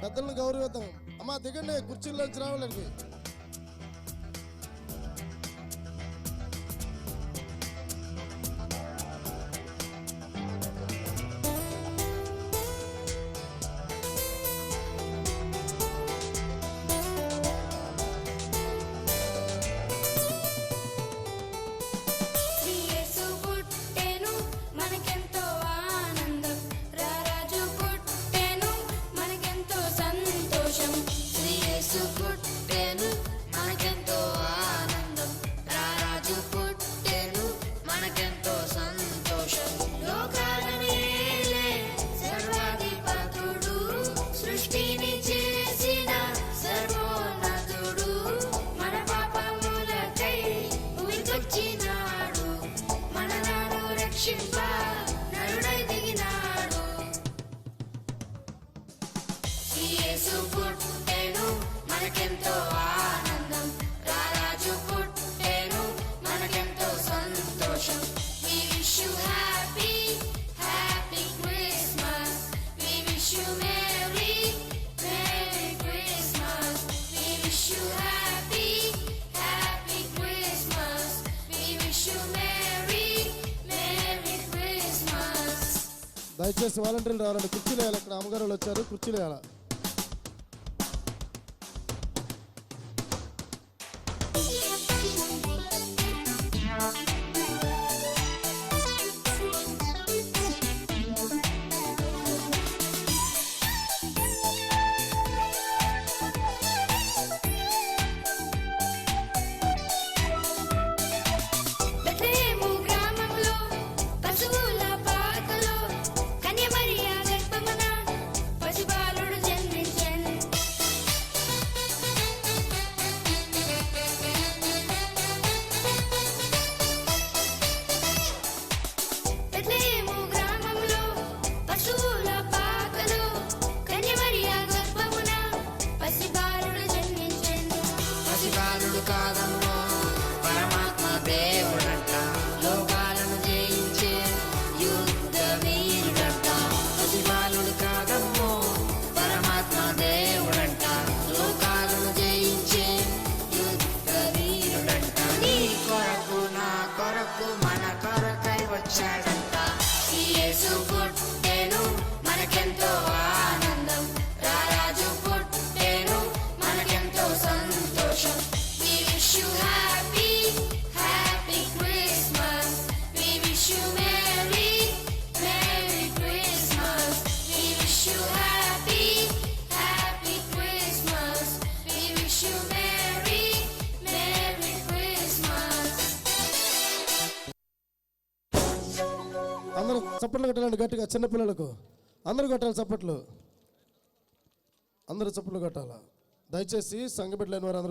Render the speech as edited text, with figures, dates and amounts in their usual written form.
పెద్దలను గౌరవిద్దాం. అమ్మా దిగండి, కుర్చీల్లోంచి రావాలండి. యేసు పుట్టెను మనకెంతో ఆనందం, రారాజు పుట్టెను మనకెంతో సంతోషం. We wish you happy, happy Christmas. We wish you merry, merry Christmas. We wish you happy, happy Christmas. We wish you merry, merry Christmas. దయచేసి వాలంటీర్లు రావాలండి. కుర్చీలు వేయాలి. ఇక్కడ అమ్మగారు వాళ్ళు వచ్చారు, కుర్చీలు వేయాలి. పసిబాలుడు కాదమ్మో పరమాత్మ దేవుడంట, లోకాలను జయించే యుద్ధ వీరుడంట. పసిబాలుడు కాదమ్మో పరమాత్మ దేవుడంట, లోకాలను జయించే యుద్ధ వీరుడంట. నీ కొరకు నా కొరకు మన కొరకై వచ్చాడంట. యేసు పుట్టెను మనకెంతో ఆనందం, రారాజు పుట్టెను మనకెంతో సంతోషం. We wish you happy, happy Christmas. We wish you merry, merry Christmas. We wish you happy, happy Christmas. We wish you merry, merry Christmas. అందరూ చప్పట్లు కొట్టాలండి గట్టిగా. చిన్నపిల్లలకు అందరూ కొట్టాలి చప్పట్లు. అందరూ చప్పట్లు కొట్టాలా. దయచేసి సంఘ బిడ్డలైన వారు అందరూ